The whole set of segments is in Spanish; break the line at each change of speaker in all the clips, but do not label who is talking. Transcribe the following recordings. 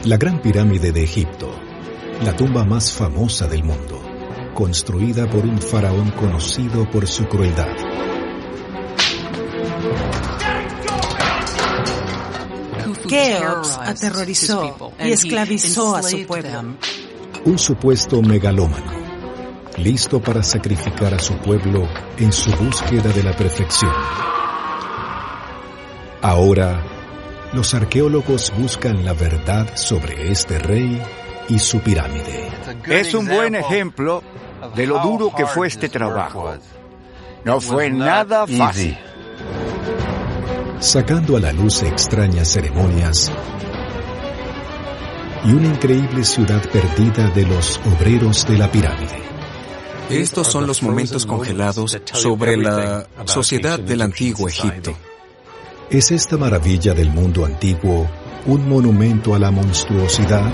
La Gran Pirámide de Egipto, la tumba más famosa del mundo, construida por un faraón conocido por su crueldad.
Keops aterrorizó y esclavizó a su pueblo.
Un supuesto megalómano, listo para sacrificar a su pueblo en su búsqueda de la perfección. Ahora, los arqueólogos buscan la verdad sobre este rey y su pirámide.
Es un buen ejemplo de lo duro que fue este trabajo. No fue nada fácil.
Sacando a la luz extrañas ceremonias y una increíble ciudad perdida de los obreros de la pirámide.
Estos son los momentos congelados sobre la sociedad del antiguo Egipto.
¿Es esta maravilla del mundo antiguo un monumento a la monstruosidad?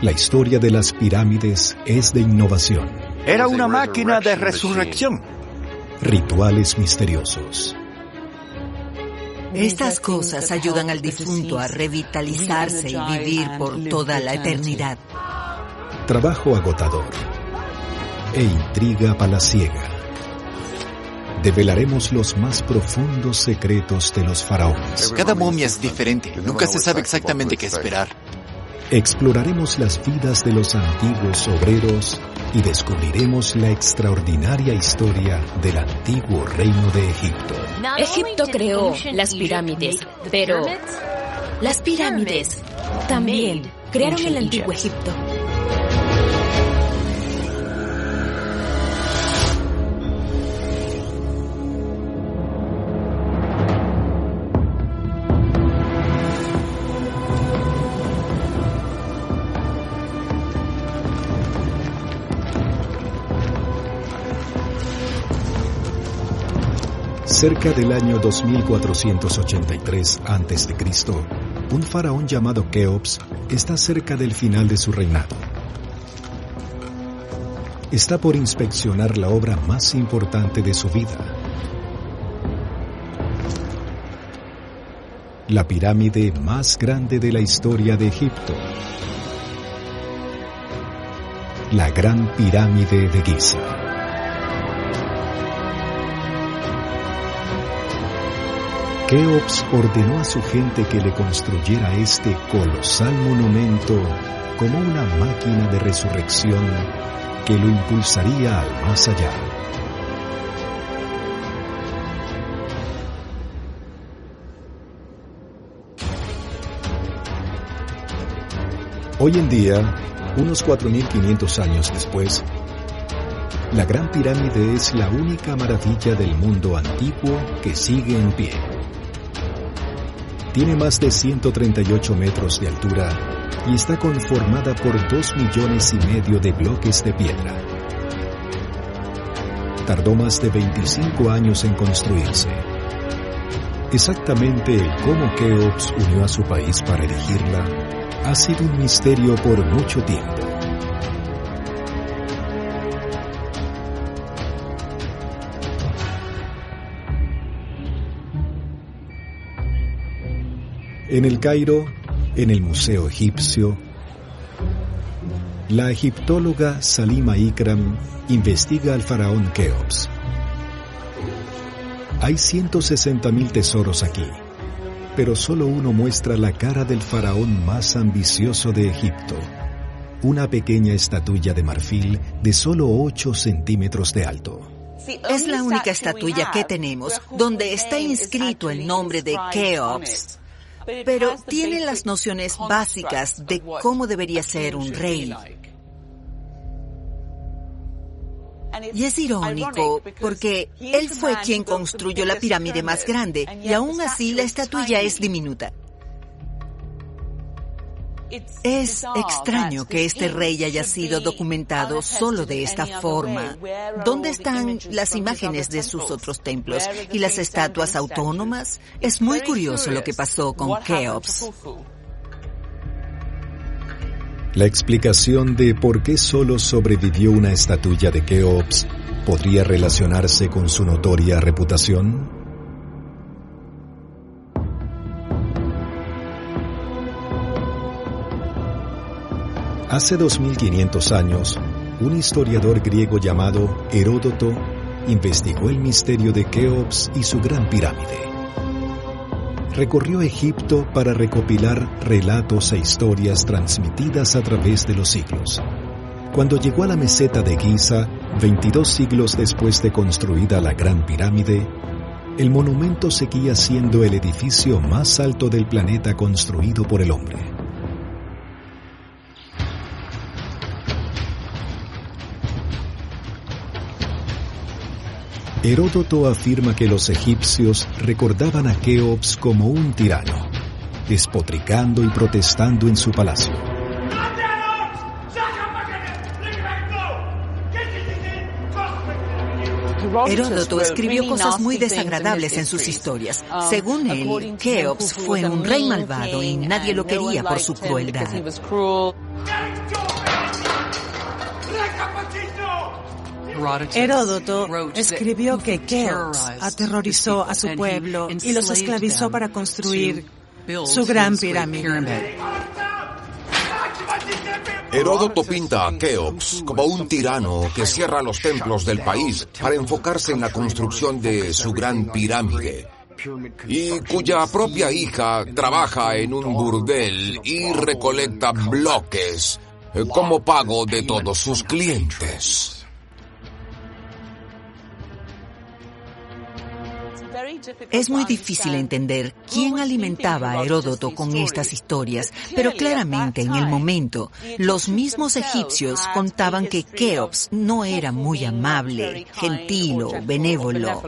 La historia de las pirámides es de innovación.
Era una máquina de resurrección.
Rituales misteriosos.
Estas cosas ayudan al difunto a revitalizarse y vivir por toda la eternidad.
Trabajo agotador e intriga palaciega. Develaremos los más profundos secretos de los faraones.
Cada momia es diferente. Nunca se sabe exactamente qué esperar.
Exploraremos las vidas de los antiguos obreros y descubriremos la extraordinaria historia del antiguo reino de Egipto.
Egipto creó las pirámides, pero las pirámides también crearon el antiguo Egipto.
Cerca del año 2483 a.C., un faraón llamado Keops está cerca del final de su reinado. Está por inspeccionar la obra más importante de su vida. La pirámide más grande de la historia de Egipto. La Gran Pirámide de Giza. Keops ordenó a su gente que le construyera este colosal monumento como una máquina de resurrección que lo impulsaría al más allá. Hoy en día, unos 4.500 años después, la Gran Pirámide es la única maravilla del mundo antiguo que sigue en pie. Tiene más de 138 metros de altura y está conformada por 2,5 millones de bloques de piedra. Tardó más de 25 años en construirse. Exactamente el cómo Keops unió a su país para erigirla ha sido un misterio por mucho tiempo. En el Cairo, en el Museo Egipcio, la egiptóloga Salima Ikram investiga al faraón Keops. Hay 160.000 tesoros aquí, pero solo uno muestra la cara del faraón más ambicioso de Egipto, una pequeña estatuilla de marfil de solo 8 centímetros de alto.
Es la única estatuilla que tenemos donde está inscrito el nombre de Keops. Pero tiene las nociones básicas de cómo debería ser un rey. Y es irónico porque él fue quien construyó la pirámide más grande y aún así la estatuilla es diminuta. Es extraño que este rey haya sido documentado solo de esta forma. ¿Dónde están las imágenes de sus otros templos y las estatuas autónomas? Es muy curioso lo que pasó con Keops.
La explicación de por qué solo sobrevivió una estatuilla de Keops podría relacionarse con su notoria reputación. Hace 2500 años, un historiador griego llamado Heródoto investigó el misterio de Keops y su gran pirámide. Recorrió Egipto para recopilar relatos e historias transmitidas a través de los siglos. Cuando llegó a la meseta de Giza, 22 siglos después de construida la Gran Pirámide, el monumento seguía siendo el edificio más alto del planeta construido por el hombre. Heródoto afirma que los egipcios recordaban a Keops como un tirano, despotricando y protestando en su palacio.
Heródoto escribió cosas muy desagradables en sus historias. Según él, Keops fue un rey malvado y nadie lo quería por su crueldad.
Heródoto escribió que Keops aterrorizó a su pueblo y los esclavizó para construir su gran pirámide.
Heródoto pinta a Keops como un tirano que cierra los templos del país para enfocarse en la construcción de su gran pirámide, y cuya propia hija trabaja en un burdel y recolecta bloques como pago de todos sus clientes.
Es muy difícil entender quién alimentaba a Heródoto con estas historias, pero claramente en el momento, los mismos egipcios contaban que Keops no era muy amable, gentil o benévolo.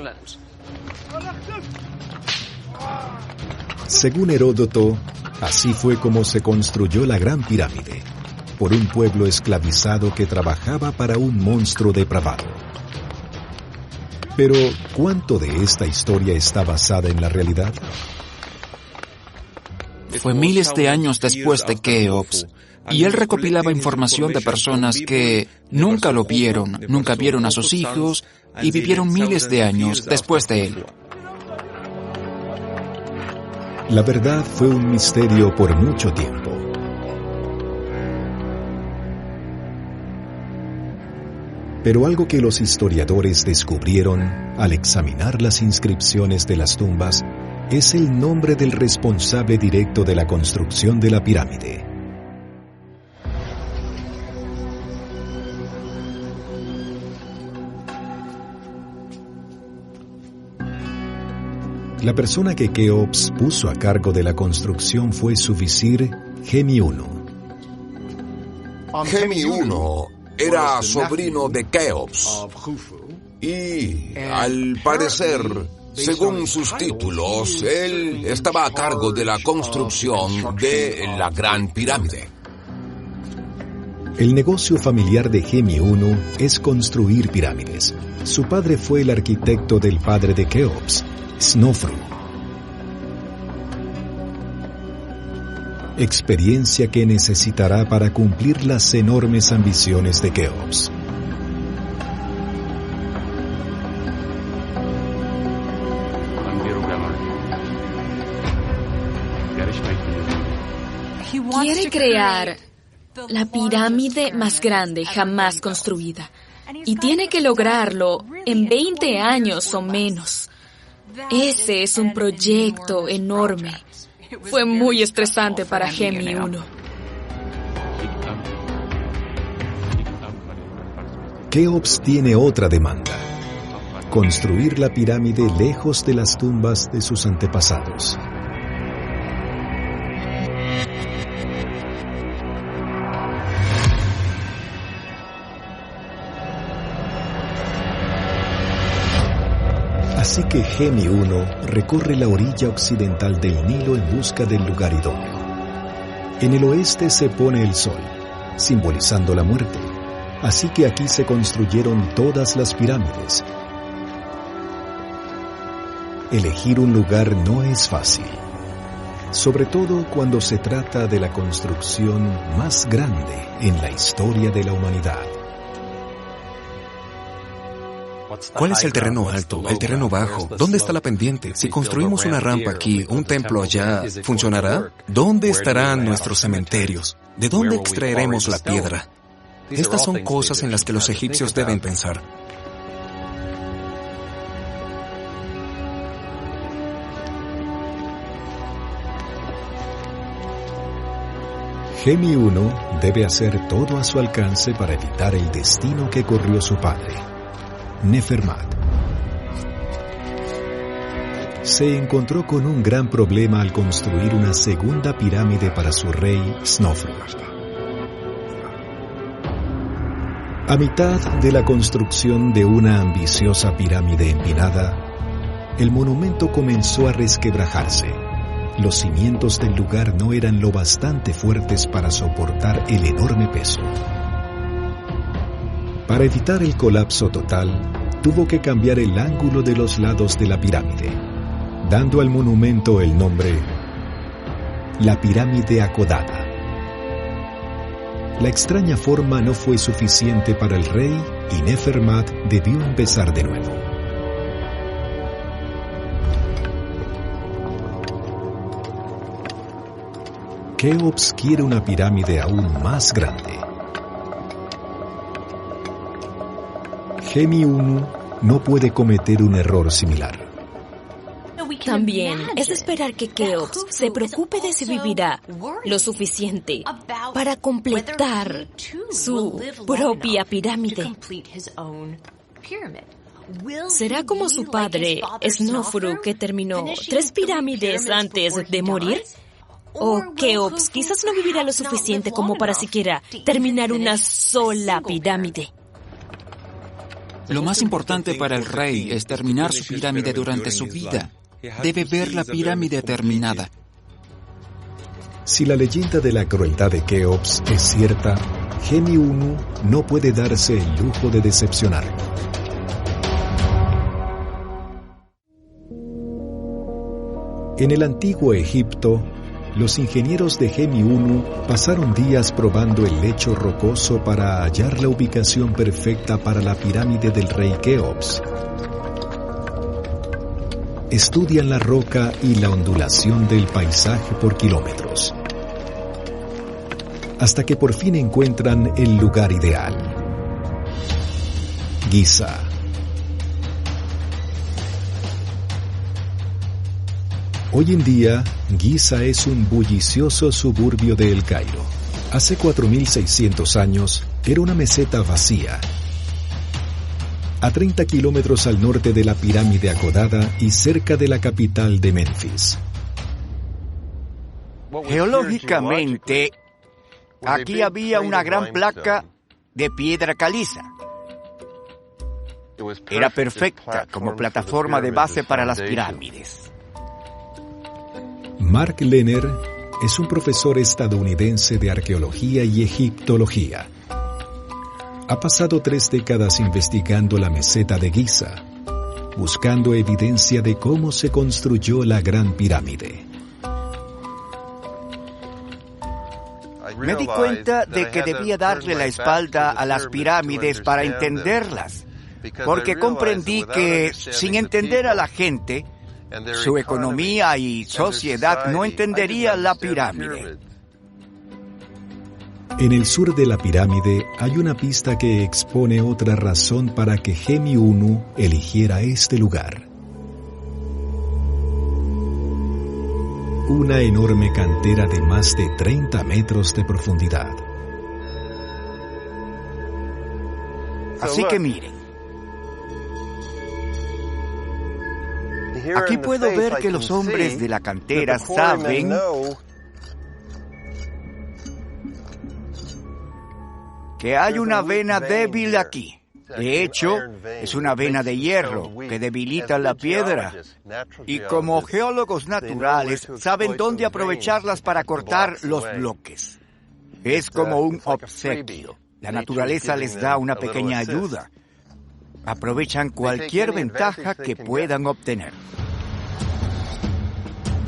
Según Heródoto, así fue como se construyó la Gran Pirámide, por un pueblo esclavizado que trabajaba para un monstruo depravado. Pero, ¿cuánto de esta historia está basada en la realidad?
Fue miles de años después de Keops, y él recopilaba información de personas que nunca lo vieron, nunca vieron a sus hijos, y vivieron miles de años después de él.
La verdad fue un misterio por mucho tiempo. Pero algo que los historiadores descubrieron al examinar las inscripciones de las tumbas es el nombre del responsable directo de la construcción de la pirámide. La persona que Keops puso a cargo de la construcción fue su visir Gemi I.
Gemi I era sobrino de Keops y, al parecer, según sus títulos, él estaba a cargo de la construcción de la Gran Pirámide.
El negocio familiar de Gemi I es construir pirámides. Su padre fue el arquitecto del padre de Keops, Snofru. Experiencia que necesitará para cumplir las enormes ambiciones de Keops.
Quiere crear la pirámide más grande jamás construida, y tiene que lograrlo en 20 años o menos. Ese es un proyecto enorme. Fue muy estresante para Gemi I.
Keops tiene otra demanda: construir la pirámide lejos de las tumbas de sus antepasados. Así que Gemi I recorre la orilla occidental del Nilo en busca del lugar idóneo. En el oeste se pone el sol, simbolizando la muerte. Así que aquí se construyeron todas las pirámides. Elegir un lugar no es fácil, sobre todo cuando se trata de la construcción más grande en la historia de la humanidad.
¿Cuál es el terreno alto, el terreno bajo? ¿Dónde está la pendiente? Si construimos una rampa aquí, un templo allá, ¿funcionará? ¿Dónde estarán nuestros cementerios? ¿De dónde extraeremos la piedra? Estas son cosas en las que los egipcios deben pensar.
Gemi I debe hacer todo a su alcance para evitar el destino que corrió su padre, Nefermat. Se encontró con un gran problema al construir una segunda pirámide para su rey Snofru. A mitad de la construcción de una ambiciosa pirámide empinada, el monumento comenzó a resquebrajarse. Los cimientos del lugar no eran lo bastante fuertes para soportar el enorme peso. Para evitar el colapso total, tuvo que cambiar el ángulo de los lados de la pirámide, dando al monumento el nombre la Pirámide Acodada. La extraña forma no fue suficiente para el rey y Nefermat debió empezar de nuevo. Keops quiere una pirámide aún más grande. Gemi I no puede cometer un error similar.
También es de esperar que Keops se preocupe de si vivirá lo suficiente para completar su propia pirámide. ¿Será como su padre, Snofru, que terminó 3 pirámides antes de morir? ¿O Keops quizás no vivirá lo suficiente como para siquiera terminar una sola pirámide?
Lo más importante para el rey es terminar su pirámide durante su vida. Debe ver la pirámide terminada.
Si la leyenda de la crueldad de Keops es cierta, Gemi I no puede darse el lujo de decepcionarlo. En el antiguo Egipto, los ingenieros de Gemi I pasaron días probando el lecho rocoso para hallar la ubicación perfecta para la pirámide del rey Keops. Estudian la roca y la ondulación del paisaje por kilómetros, hasta que por fin encuentran el lugar ideal. Giza. Hoy en día, Giza es un bullicioso suburbio de El Cairo. Hace 4.600 años, era una meseta vacía, a 30 kilómetros al norte de la pirámide Acodada y cerca de la capital de Memphis.
Geológicamente, aquí había una gran placa de piedra caliza. Era perfecta como plataforma de base para las pirámides.
Mark Lehner es un profesor estadounidense de arqueología y egiptología. Ha pasado 3 décadas investigando la meseta de Giza, buscando evidencia de cómo se construyó la Gran Pirámide.
Me di cuenta de que debía darle la espalda a las pirámides para entenderlas, porque comprendí que, sin entender a la gente, su economía y sociedad no entendería la pirámide.
En el sur de la pirámide hay una pista que expone otra razón para que Gemi I eligiera este lugar. Una enorme cantera de más de 30 metros de profundidad.
Así que miren. Aquí puedo ver que los hombres de la cantera saben que hay una vena débil aquí. De hecho, es una vena de hierro que debilita la piedra. Y como geólogos naturales, saben dónde aprovecharlas para cortar los bloques. Es como un obsequio. La naturaleza les da una pequeña ayuda. Aprovechan cualquier ventaja que puedan obtener.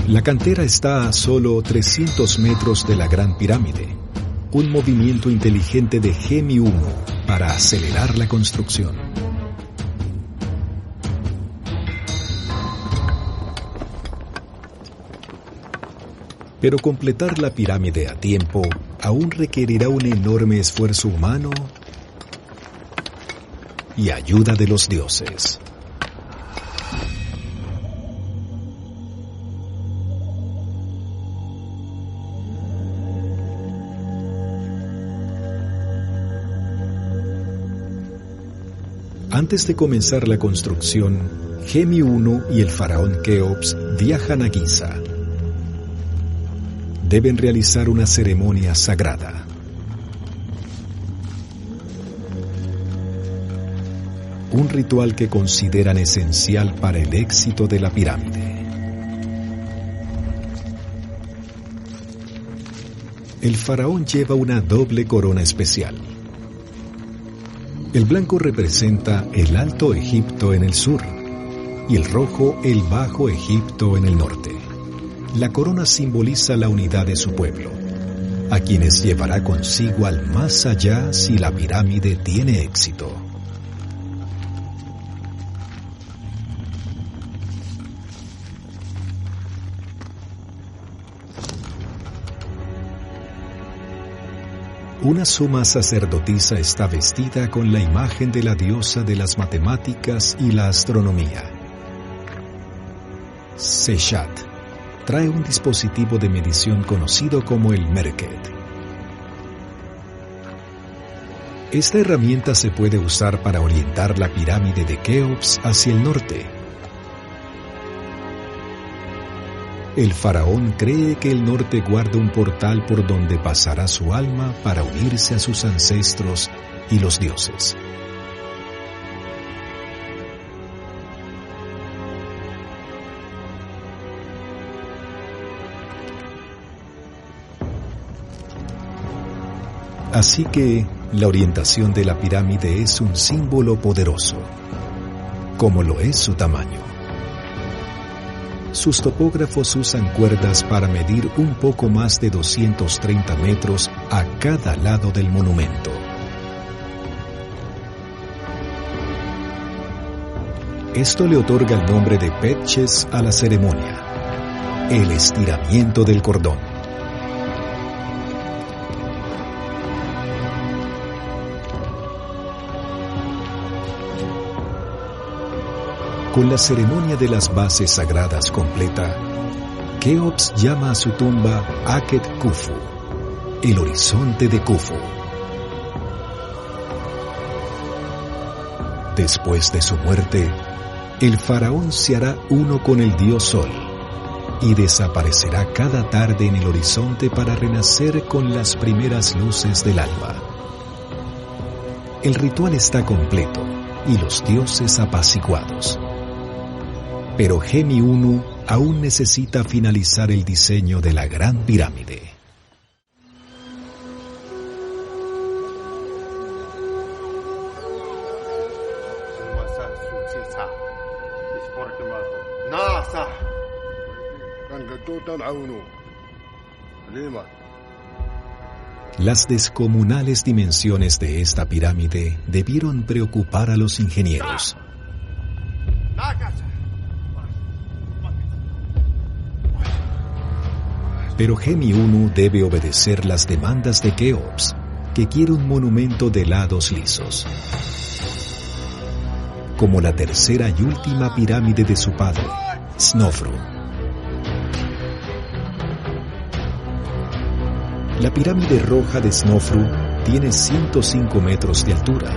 La cantera está a solo 300 metros de la Gran Pirámide. Un movimiento inteligente de Gemi I para acelerar la construcción. Pero completar la pirámide a tiempo aún requerirá un enorme esfuerzo humano y ayuda de los dioses. Antes de comenzar la construcción, Gemi I y el faraón Keops viajan a Giza. Deben realizar una ceremonia sagrada. Un ritual que consideran esencial para el éxito de la pirámide. El faraón lleva una doble corona especial. El blanco representa el Alto Egipto en el sur y el rojo el Bajo Egipto en el norte. La corona simboliza la unidad de su pueblo, a quienes llevará consigo al más allá si la pirámide tiene éxito. Una suma sacerdotisa está vestida con la imagen de la diosa de las matemáticas y la astronomía. Seshat trae un dispositivo de medición conocido como el Merket. Esta herramienta se puede usar para orientar la pirámide de Keops hacia el norte. El faraón cree que el norte guarda un portal por donde pasará su alma para unirse a sus ancestros y los dioses. Así que la orientación de la pirámide es un símbolo poderoso, como lo es su tamaño. Sus topógrafos usan cuerdas para medir un poco más de 230 metros a cada lado del monumento. Esto le otorga el nombre de Petches a la ceremonia, el estiramiento del cordón. Con la ceremonia de las bases sagradas completa, Keops llama a su tumba Akhet Khufu, el horizonte de Khufu. Después de su muerte, el faraón se hará uno con el dios Sol y desaparecerá cada tarde en el horizonte para renacer con las primeras luces del alba. El ritual está completo y los dioses apaciguados. Pero Gemi I aún necesita finalizar el diseño de la Gran Pirámide. Las descomunales dimensiones de esta pirámide debieron preocupar a los ingenieros. Pero Gemi I debe obedecer las demandas de Keops, que quiere un monumento de lados lisos, como la tercera y última pirámide de su padre, Snofru. La pirámide roja de Snofru tiene 105 metros de altura,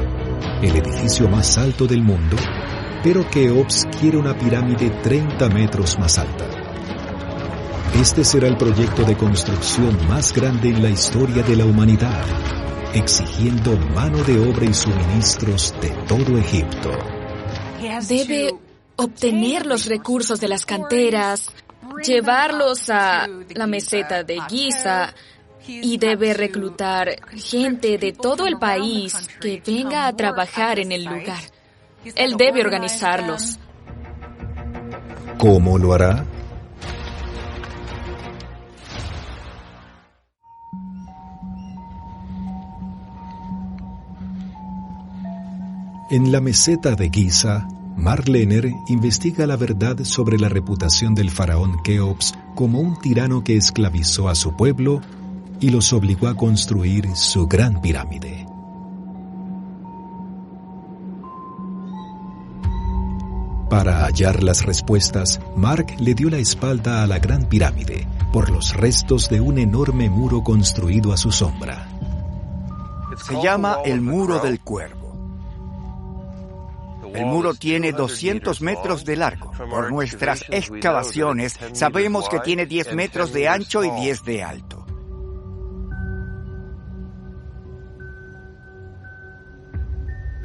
el edificio más alto del mundo, pero Keops quiere una pirámide 30 metros más alta. Este será el proyecto de construcción más grande en la historia de la humanidad, exigiendo mano de obra y suministros de todo Egipto.
Debe obtener los recursos de las canteras, llevarlos a la meseta de Giza y debe reclutar gente de todo el país que venga a trabajar en el lugar. Él debe organizarlos.
¿Cómo lo hará? En la meseta de Giza, Mark Lehner investiga la verdad sobre la reputación del faraón Keops como un tirano que esclavizó a su pueblo y los obligó a construir su gran pirámide. Para hallar las respuestas, Mark le dio la espalda a la gran pirámide por los restos de un enorme muro construido a su sombra.
Se llama el Muro del Cuervo. El muro tiene 200 metros de largo. Por nuestras excavaciones sabemos que tiene 10 metros de ancho y 10 de alto.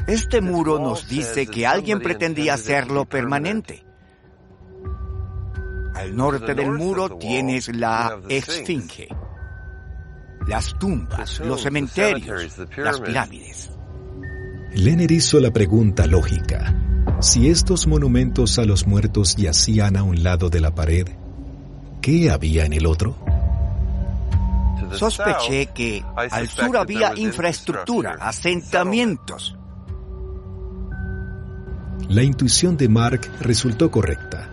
Este muro nos dice que alguien pretendía hacerlo permanente. Al norte del muro tienes la Esfinge, las tumbas, los cementerios, las pirámides.
Lehner hizo la pregunta lógica. Si estos monumentos a los muertos yacían a un lado de la pared, ¿qué había en el otro?
Sospeché que al sur había infraestructura, asentamientos.
La intuición de Mark resultó correcta.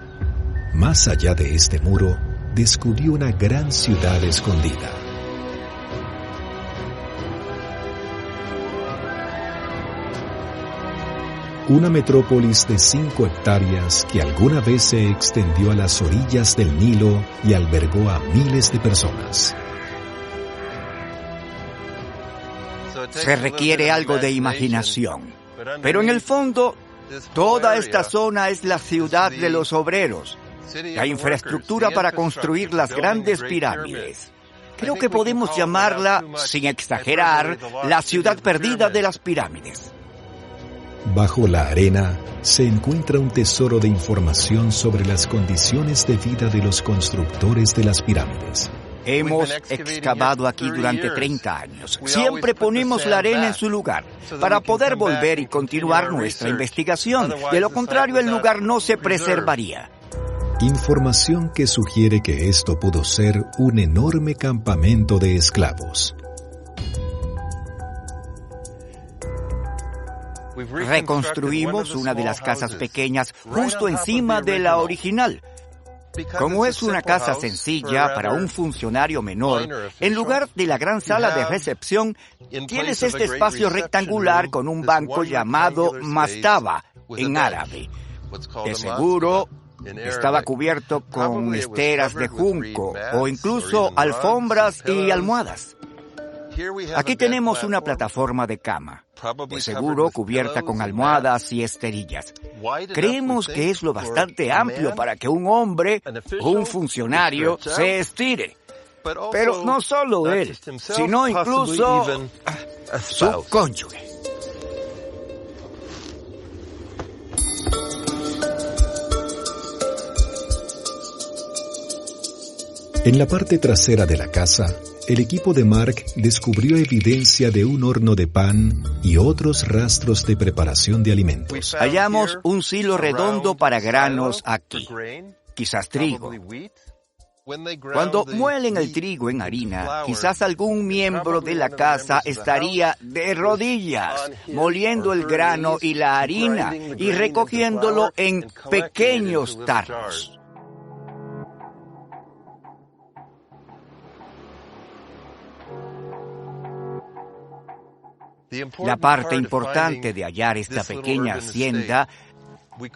Más allá de este muro, descubrió una gran ciudad escondida. Una metrópolis de 5 hectáreas que alguna vez se extendió a las orillas del Nilo y albergó a miles de personas.
Se requiere algo de imaginación, pero en el fondo, toda esta zona es la ciudad de los obreros, la infraestructura para construir las grandes pirámides. Creo que podemos llamarla, sin exagerar, la ciudad perdida de las pirámides.
Bajo la arena se encuentra un tesoro de información sobre las condiciones de vida de los constructores de las pirámides.
Hemos excavado aquí durante 30 años. Siempre ponemos la arena en su lugar para poder volver y continuar nuestra investigación. De lo contrario, el lugar no se preservaría.
Información que sugiere que esto pudo ser un enorme campamento de esclavos.
Reconstruimos una de las casas pequeñas justo encima de la original. Como es una casa sencilla para un funcionario menor, en lugar de la gran sala de recepción, tienes este espacio rectangular con un banco llamado mastaba en árabe. De seguro estaba cubierto con esteras de junco o incluso alfombras y almohadas. Aquí tenemos una plataforma de cama, de seguro cubierta con almohadas y esterillas. Creemos que es lo bastante amplio para que un hombre o un funcionario se estire. Pero no solo él, sino incluso su cónyuge.
En la parte trasera de la casa, el equipo de Mark descubrió evidencia de un horno de pan y otros rastros de preparación de alimentos.
Hallamos un silo redondo para granos aquí, quizás trigo. Cuando muelen el trigo en harina, quizás algún miembro de la casa estaría de rodillas, moliendo el grano y la harina y recogiéndolo en pequeños tarros. La parte importante de hallar esta pequeña hacienda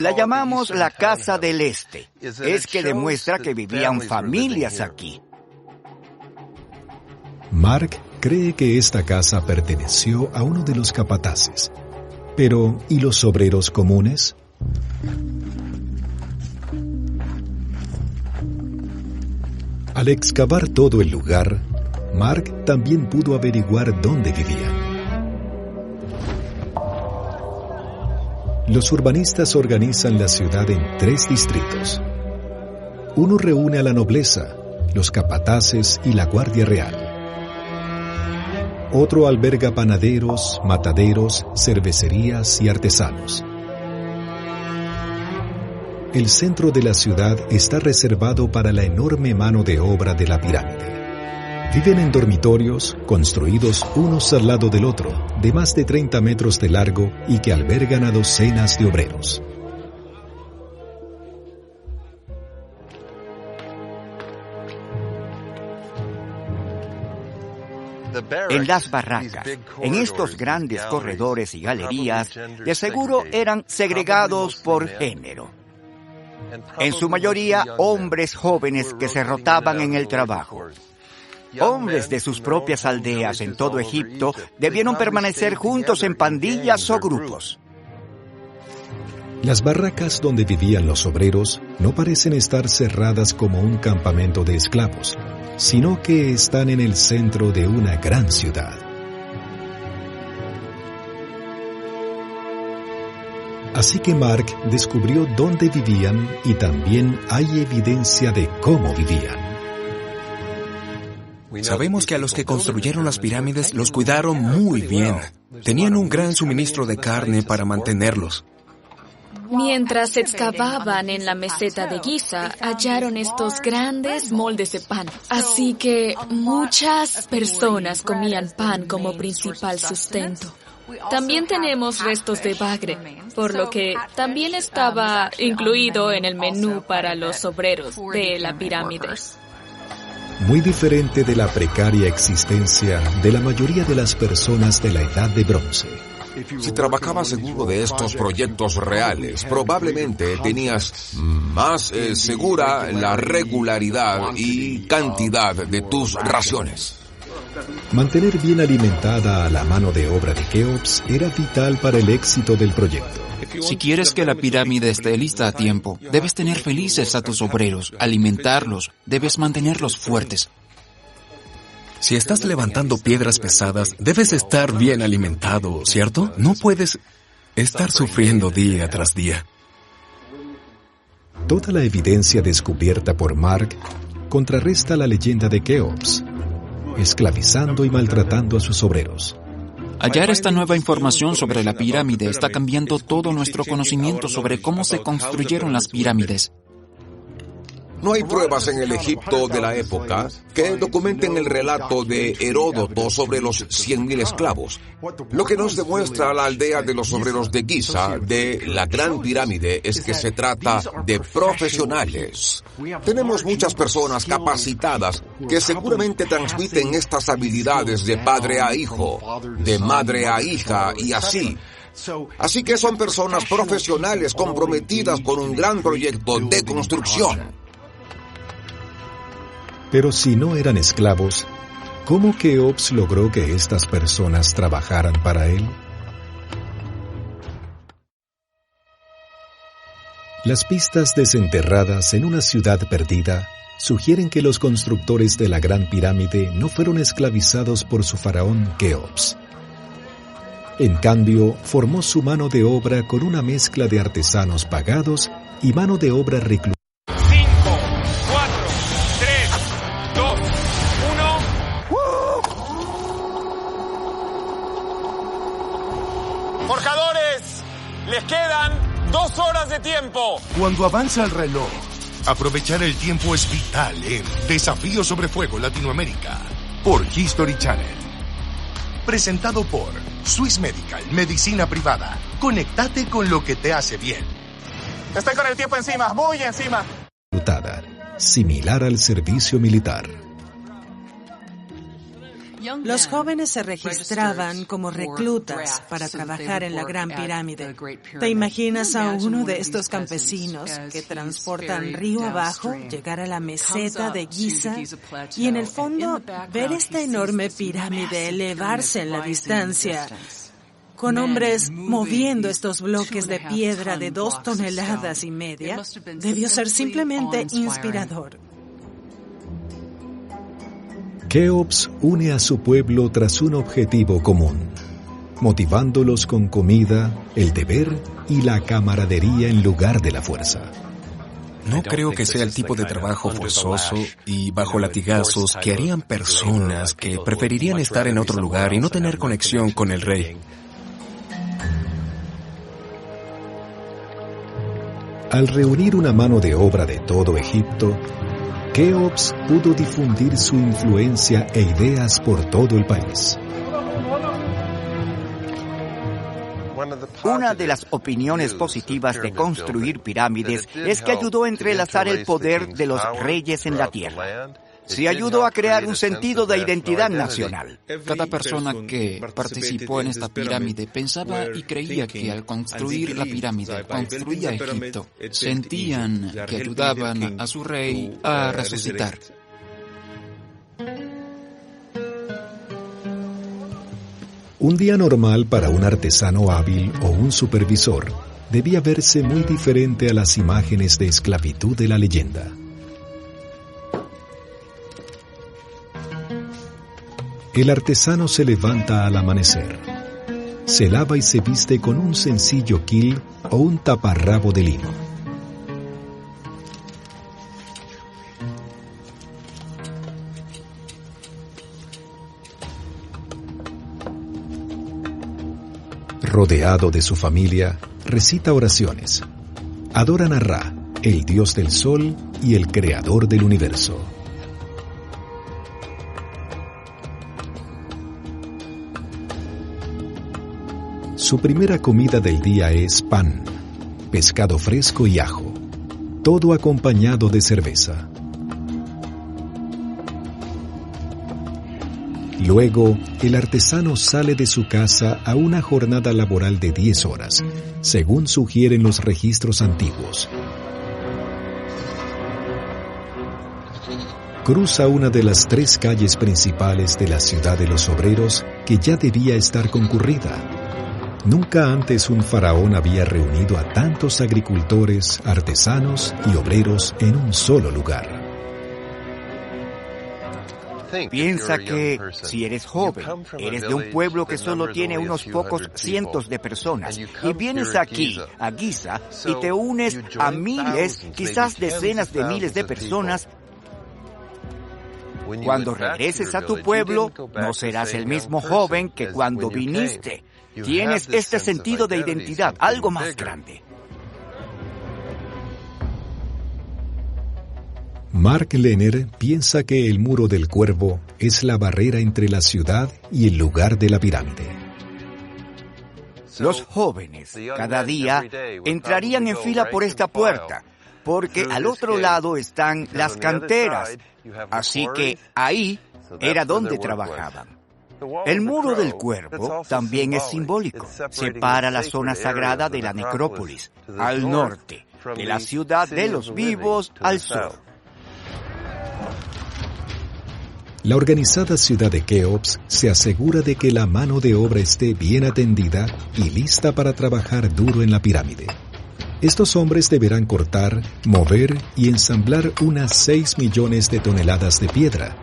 la llamamos la Casa del Este. Es que demuestra que vivían familias aquí.
Mark cree que esta casa perteneció a uno de los capataces. Pero, ¿y los obreros comunes? Al excavar todo el lugar, Mark también pudo averiguar dónde vivían. Los urbanistas organizan la ciudad en 3 distritos. Uno reúne a la nobleza, los capataces y la Guardia Real. Otro alberga panaderos, mataderos, cervecerías y artesanos. El centro de la ciudad está reservado para la enorme mano de obra de la pirámide. Viven en dormitorios, construidos unos al lado del otro, de más de 30 metros de largo y que albergan a docenas de obreros.
En las barracas, en estos grandes corredores y galerías, de seguro eran segregados por género. En su mayoría, hombres jóvenes que se rotaban en el trabajo. Hombres de sus propias aldeas en todo Egipto debieron permanecer juntos en pandillas o grupos.
Las barracas donde vivían los obreros no parecen estar cerradas como un campamento de esclavos, sino que están en el centro de una gran ciudad. Así que Mark descubrió dónde vivían y también hay evidencia de cómo vivían.
Sabemos que a los que construyeron las pirámides los cuidaron muy bien. Tenían un gran suministro de carne para mantenerlos.
Mientras excavaban en la meseta de Giza, hallaron estos grandes moldes de pan. Así que muchas personas comían pan como principal sustento. También tenemos restos de bagre, por lo que también estaba incluido en el menú para los obreros de la pirámide.
Muy diferente de la precaria existencia de la mayoría de las personas de la Edad de Bronce.
Si trabajabas en uno de estos proyectos reales, probablemente tenías más segura la regularidad y cantidad de tus raciones.
Mantener bien alimentada a la mano de obra de Keops era vital para el éxito del proyecto.
Si quieres que la pirámide esté lista a tiempo, debes tener felices a tus obreros, alimentarlos, debes mantenerlos fuertes.
Si estás levantando piedras pesadas, debes estar bien alimentado, ¿cierto? No puedes estar sufriendo día tras día.
Toda la evidencia descubierta por Mark contrarresta la leyenda de Keops, esclavizando y maltratando a sus obreros.
Hallar esta nueva información sobre la pirámide está cambiando todo nuestro conocimiento sobre cómo se construyeron las pirámides.
No hay pruebas en el Egipto de la época que documenten el relato de Heródoto sobre los 100.000 esclavos, lo que nos demuestra a la aldea de los obreros de Giza de la Gran Pirámide es que se trata de profesionales. Tenemos muchas personas capacitadas que seguramente transmiten estas habilidades de padre a hijo, de madre a hija y así. Así que son personas profesionales comprometidas con un gran proyecto de construcción.
Pero si no eran esclavos, ¿cómo Keops logró que estas personas trabajaran para él? Las pistas desenterradas en una ciudad perdida sugieren que los constructores de la Gran Pirámide no fueron esclavizados por su faraón Keops. En cambio, formó su mano de obra con una mezcla de artesanos pagados y mano de obra reclutada.
5, 4, 3, 2, 1. ¡Forjadores! ¡Les quedan 2 horas de tiempo!
Cuando avanza el reloj, aprovechar el tiempo es vital en Desafío sobre Fuego Latinoamérica por History Channel. Presentado por Swiss Medical, medicina privada. Conéctate con lo que te hace bien.
Estoy con el tiempo encima, muy encima.
Similar al servicio militar.
Los jóvenes se registraban como reclutas para trabajar en la Gran Pirámide. ¿Te imaginas a uno de estos campesinos que transportan río abajo, llegar a la meseta de Giza y en el fondo ver esta enorme pirámide elevarse en la distancia, con hombres moviendo estos bloques de piedra de 2,5 toneladas? Debió ser simplemente inspirador.
Keops une a su pueblo tras un objetivo común, motivándolos con comida, el deber y la camaradería en lugar de la fuerza.
No creo que sea el tipo de trabajo forzoso y bajo latigazos que harían personas que preferirían estar en otro lugar y no tener conexión con el rey.
Al reunir una mano de obra de todo Egipto, Keops pudo difundir su influencia e ideas por todo el país.
Una de las opiniones positivas de construir pirámides es que ayudó a entrelazar el poder de los reyes en la tierra. sí ayudó a crear un sentido de identidad nacional.
Cada persona que participó en esta pirámide pensaba y creía que al construir la pirámide construía Egipto. Sentían que ayudaban a su rey a resucitar.
Un día normal para un artesano hábil o un supervisor debía verse muy diferente a las imágenes de esclavitud de la leyenda. El artesano se levanta al amanecer. Se lava y se viste con un sencillo kilt o un taparrabo de lino. Rodeado de su familia, recita oraciones. Adoran a Ra, el dios del sol y el creador del universo. Su primera comida del día es pan, pescado fresco y ajo, todo acompañado de cerveza. Luego, el artesano sale de su casa a una jornada laboral de 10 horas, según sugieren los registros antiguos. Cruza una de las 3 calles principales de la ciudad de los obreros, que ya debía estar concurrida. Nunca antes un faraón había reunido a tantos agricultores, artesanos y obreros en un solo lugar.
Piensa que si eres joven, eres de un pueblo que solo tiene unos pocos cientos de personas y vienes aquí, a Giza, y te unes a miles, quizás decenas de miles de personas. Cuando regreses a tu pueblo, no serás el mismo joven que cuando viniste. Tienes este sentido de identidad, algo más grande.
Mark Lehner piensa que el muro del cuervo es la barrera entre la ciudad y el lugar de la pirámide.
Los jóvenes, cada día, entrarían en fila por esta puerta, porque al otro lado están las canteras, así que ahí era donde trabajaban. El muro del cuervo también es simbólico. Separa la zona sagrada de la necrópolis, al norte, de la ciudad de los vivos, al sur.
La organizada ciudad de Keops se asegura de que la mano de obra esté bien atendida y lista para trabajar duro en la pirámide. Estos hombres deberán cortar, mover y ensamblar unas 6 millones de toneladas de piedra.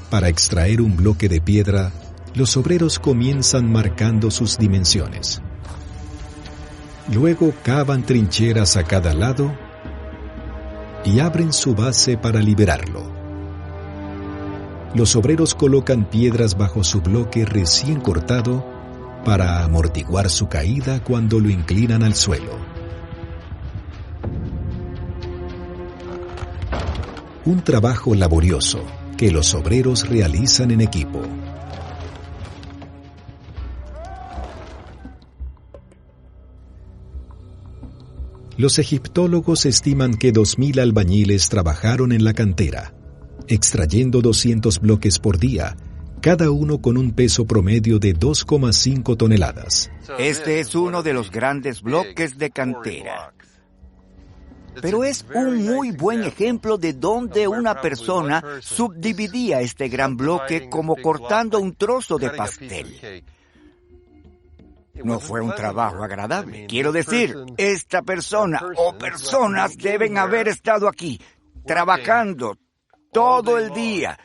Para extraer un bloque de piedra, los obreros comienzan marcando sus dimensiones. Luego cavan trincheras a cada lado y abren su base para liberarlo. Los obreros colocan piedras bajo su bloque recién cortado para amortiguar su caída cuando lo inclinan al suelo. Un trabajo laborioso que los obreros realizan en equipo. Los egiptólogos estiman que 2.000 albañiles trabajaron en la cantera, extrayendo 200 bloques por día, cada uno con un peso promedio de 2,5 toneladas.
Este es uno de los grandes bloques de cantera. Pero es un muy buen ejemplo de donde una persona subdividía este gran bloque como cortando un trozo de pastel. No fue un trabajo agradable. Quiero decir, esta persona o personas deben haber estado aquí, trabajando todo el día,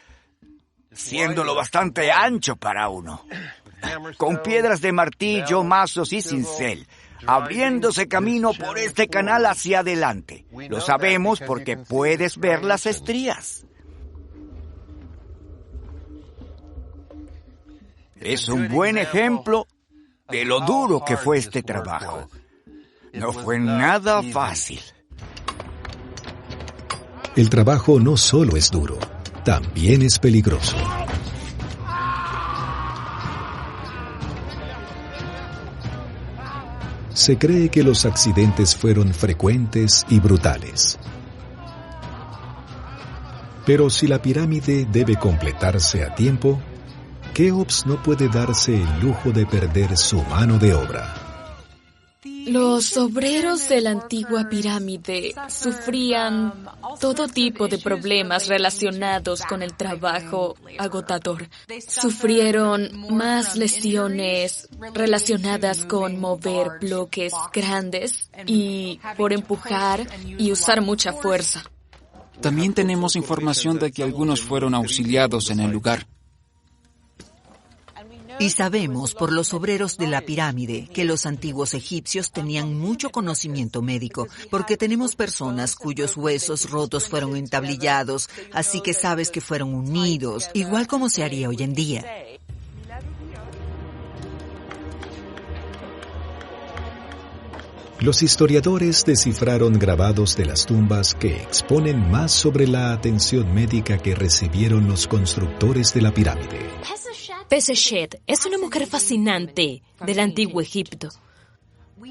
siéndolo bastante ancho para uno, con piedras de martillo, mazos y cincel, abriéndose camino por este canal hacia adelante. Lo sabemos porque puedes ver las estrías. Es un buen ejemplo de lo duro que fue este trabajo. No fue nada fácil.
El trabajo no solo es duro, también es peligroso. Se cree que los accidentes fueron frecuentes y brutales. Pero si la pirámide debe completarse a tiempo, Keops no puede darse el lujo de perder su mano de obra.
Los obreros de la antigua pirámide sufrían todo tipo de problemas relacionados con el trabajo agotador. Sufrieron más lesiones relacionadas con mover bloques grandes y por empujar y usar mucha fuerza.
También tenemos información de que algunos fueron auxiliados en el lugar.
Y sabemos por los obreros de la pirámide que los antiguos egipcios tenían mucho conocimiento médico, porque tenemos personas cuyos huesos rotos fueron entablillados, así que sabes que fueron unidos, igual como se haría hoy en día.
Los historiadores descifraron grabados de las tumbas que exponen más sobre la atención médica que recibieron los constructores de la pirámide.
Peseshet es una mujer fascinante del antiguo Egipto.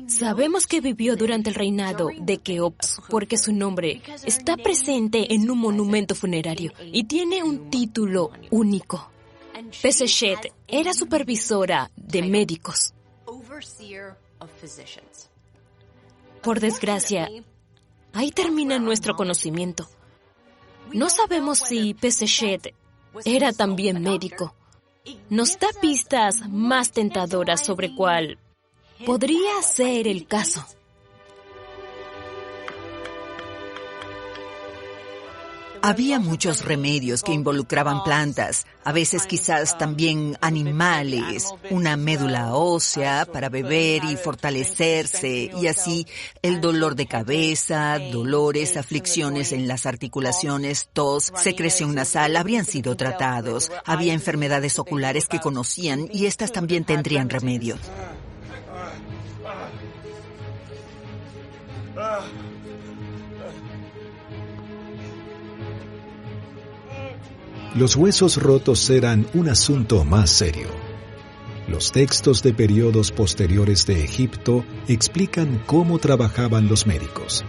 Sabemos que vivió durante el reinado de Keops porque su nombre está presente en un monumento funerario y tiene un título único. Peseshet era supervisora de médicos. Por desgracia, ahí termina nuestro conocimiento. No sabemos si Peseshet era también médico. Nos da pistas más tentadoras sobre cuál podría ser el caso.
Había muchos remedios que involucraban plantas, a veces quizás también animales, una médula ósea para beber y fortalecerse, y así el dolor de cabeza, dolores, aflicciones en las articulaciones, tos, secreción nasal habrían sido tratados. Había enfermedades oculares que conocían y estas también tendrían remedio.
Los huesos rotos eran un asunto más serio. Los textos de periodos posteriores de Egipto explican cómo trabajaban los médicos.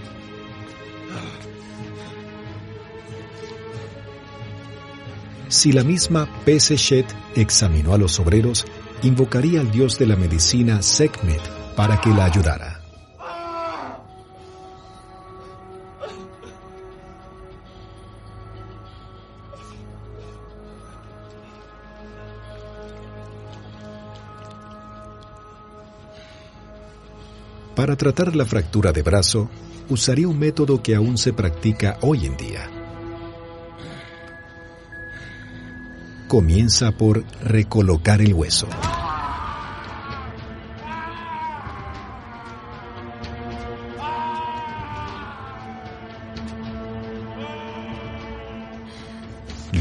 Si la misma Peseshet examinó a los obreros, invocaría al dios de la medicina Sekhmet para que la ayudara. Para tratar la fractura de brazo, usaría un método que aún se practica hoy en día. Comienza por recolocar el hueso.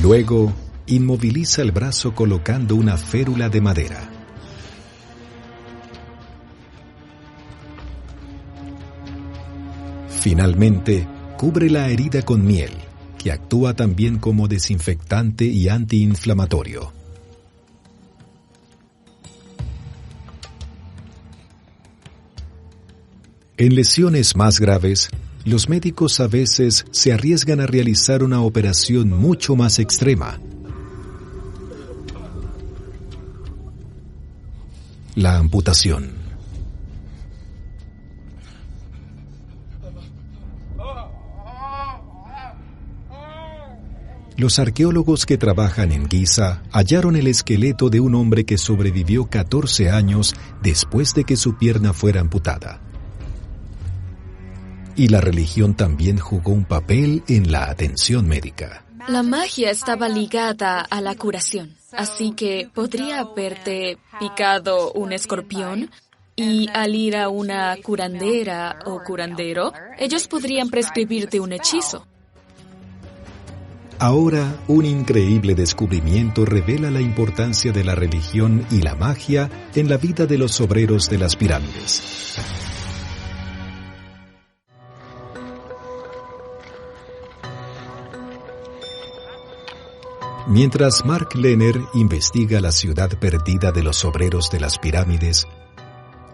Luego, inmoviliza el brazo colocando una férula de madera. Finalmente, cubre la herida con miel, que actúa también como desinfectante y antiinflamatorio. En lesiones más graves, los médicos a veces se arriesgan a realizar una operación mucho más extrema. La amputación. Los arqueólogos que trabajan en Giza hallaron el esqueleto de un hombre que sobrevivió 14 años después de que su pierna fuera amputada. Y la religión también jugó un papel en la atención médica.
La magia estaba ligada a la curación, así que podría haberte picado un escorpión y al ir a una curandera o curandero, ellos podrían prescribirte un hechizo.
Ahora, un increíble descubrimiento revela la importancia de la religión y la magia en la vida de los obreros de las pirámides. Mientras Mark Lehner investiga la ciudad perdida de los obreros de las pirámides,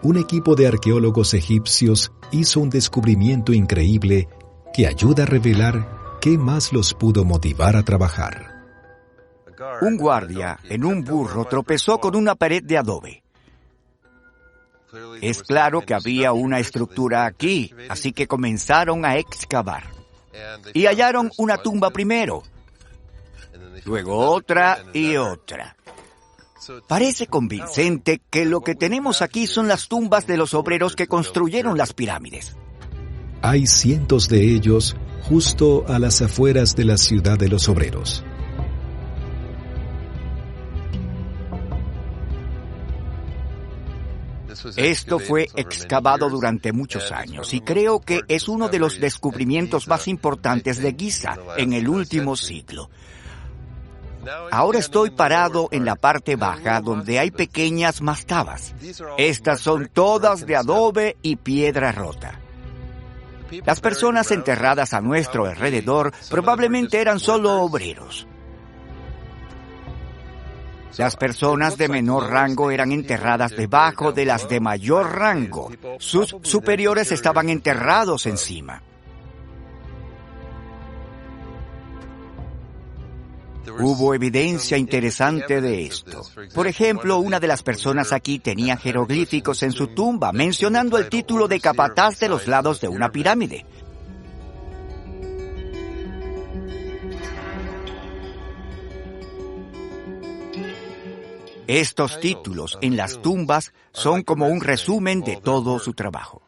un equipo de arqueólogos egipcios hizo un descubrimiento increíble que ayuda a revelar ¿qué más los pudo motivar a trabajar?
Un guardia en un burro tropezó con una pared de adobe. Es claro que había una estructura aquí, así que comenzaron a excavar. Y hallaron una tumba primero, luego otra y otra. Parece convincente que lo que tenemos aquí son las tumbas de los obreros que construyeron las pirámides.
Hay cientos de ellos justo a las afueras de la ciudad de los obreros.
Esto fue excavado durante muchos años y creo que es uno de los descubrimientos más importantes de Giza en el último siglo. Ahora estoy parado en la parte baja donde hay pequeñas mastabas. Estas son todas de adobe y piedra rota. Las personas enterradas a nuestro alrededor probablemente eran solo obreros. Las personas de menor rango eran enterradas debajo de las de mayor rango. Sus superiores estaban enterrados encima. Hubo evidencia interesante de esto. Por ejemplo, una de las personas aquí tenía jeroglíficos en su tumba, mencionando el título de capataz de los lados de una pirámide. Estos títulos en las tumbas son como un resumen de todo su trabajo.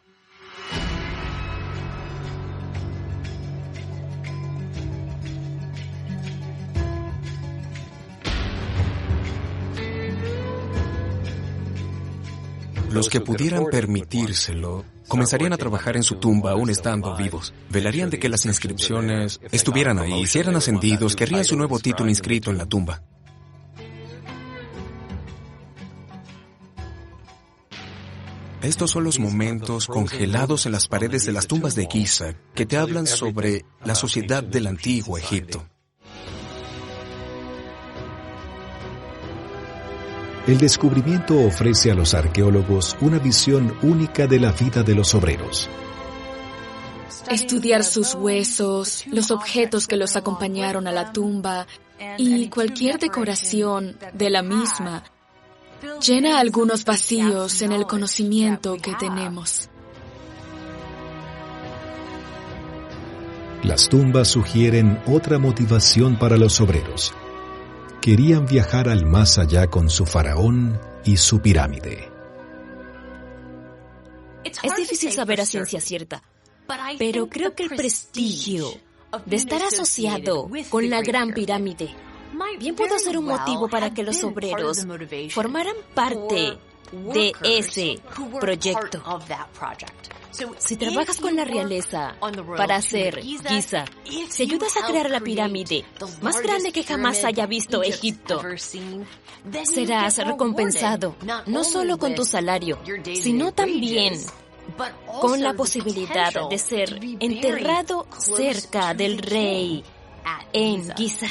Los que pudieran permitírselo comenzarían a trabajar en su tumba aún estando vivos. Velarían de que las inscripciones estuvieran ahí. Si eran ascendidos, querrían su nuevo título inscrito en la tumba. Estos son los momentos congelados en las paredes de las tumbas de Giza que te hablan sobre la sociedad del antiguo Egipto.
El descubrimiento ofrece a los arqueólogos una visión única de la vida de los obreros.
Estudiar sus huesos, los objetos que los acompañaron a la tumba y cualquier decoración de la misma llena algunos vacíos en el conocimiento que tenemos.
Las tumbas sugieren otra motivación para los obreros. Querían viajar al más allá con su faraón y su pirámide.
Es difícil saber a ciencia cierta, pero creo que el prestigio de estar asociado con la Gran Pirámide bien pudo ser un motivo para que los obreros formaran parte de ese proyecto. Si trabajas con la realeza para hacer Giza, si ayudas a crear la pirámide más grande que jamás haya visto Egipto, serás recompensado no solo con tu salario, sino también con la posibilidad de ser enterrado cerca del rey en Giza.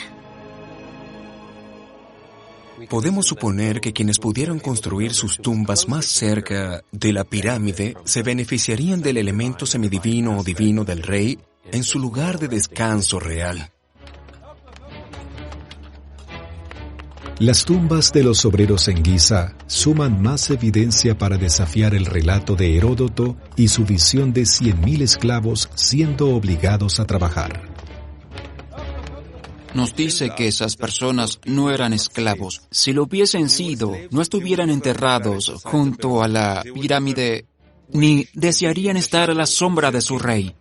Podemos suponer que quienes pudieran construir sus tumbas más cerca de la pirámide se beneficiarían del elemento semidivino o divino del rey en su lugar de descanso real.
Las tumbas de los obreros en Giza suman más evidencia para desafiar el relato de Heródoto y su visión de 100.000 esclavos siendo obligados a trabajar.
Nos dice que esas personas no eran esclavos. Si lo hubiesen sido, no estuvieran enterrados junto a la pirámide, ni desearían estar a la sombra de su rey.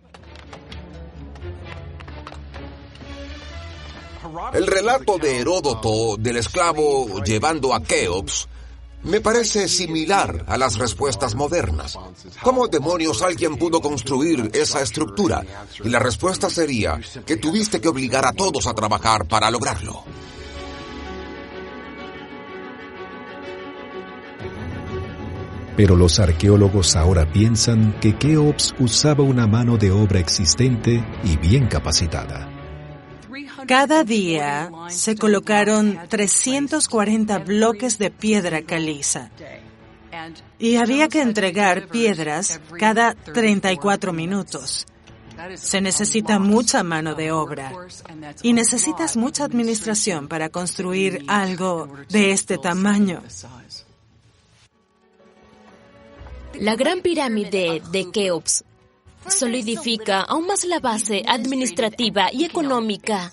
El relato de Heródoto del esclavo llevando a Keops me parece similar a las respuestas modernas. ¿Cómo demonios alguien pudo construir esa estructura? Y la respuesta sería que tuviste que obligar a todos a trabajar para lograrlo.
Pero los arqueólogos ahora piensan que Keops usaba una mano de obra existente y bien capacitada.
Cada día se colocaron 340 bloques de piedra caliza y había que entregar piedras cada 34 minutos. Se necesita mucha mano de obra y necesitas mucha administración para construir algo de este tamaño.
La Gran Pirámide de Keops solidifica aún más la base administrativa y económica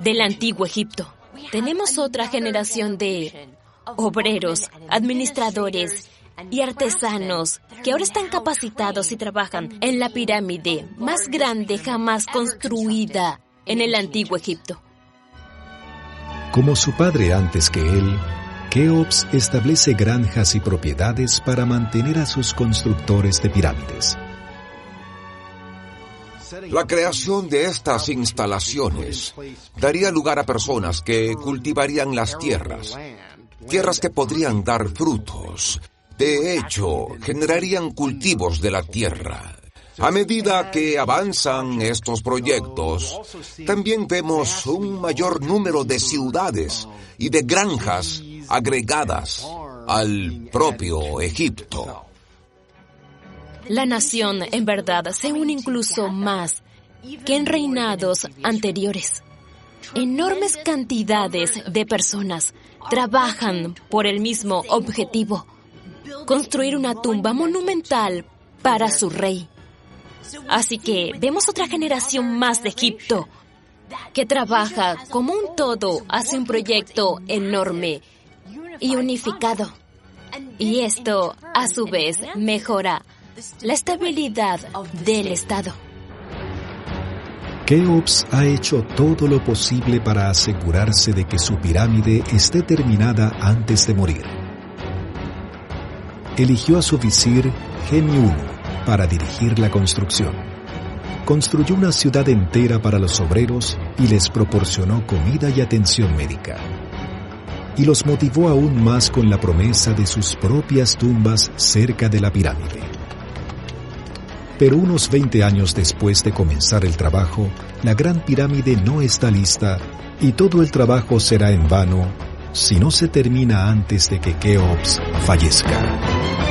del antiguo Egipto. Tenemos otra generación de obreros, administradores y artesanos que ahora están capacitados y trabajan en la pirámide más grande jamás construida en el antiguo Egipto.
Como su padre antes que él, Keops establece granjas y propiedades para mantener a sus constructores de pirámides.
La creación de estas instalaciones daría lugar a personas que cultivarían las tierras que podrían dar frutos. De hecho, generarían cultivos de la tierra. A medida que avanzan estos proyectos, también vemos un mayor número de ciudades y de granjas agregadas al propio Egipto.
La nación, en verdad, se une incluso más que en reinados anteriores. Enormes cantidades de personas trabajan por el mismo objetivo: construir una tumba monumental para su rey. Así que vemos otra generación más de Egipto que trabaja como un todo hacia un proyecto enorme y unificado. Y esto, a su vez, mejora la estabilidad del Estado.
Keops ha hecho todo lo posible para asegurarse de que su pirámide esté terminada antes de morir. Eligió a su visir Gemi I para dirigir la construcción. Construyó una ciudad entera para los obreros y les proporcionó comida y atención médica. Y los motivó aún más con la promesa de sus propias tumbas cerca de la pirámide. Pero unos 20 años después de comenzar el trabajo, la Gran Pirámide no está lista y todo el trabajo será en vano si no se termina antes de que Keops fallezca.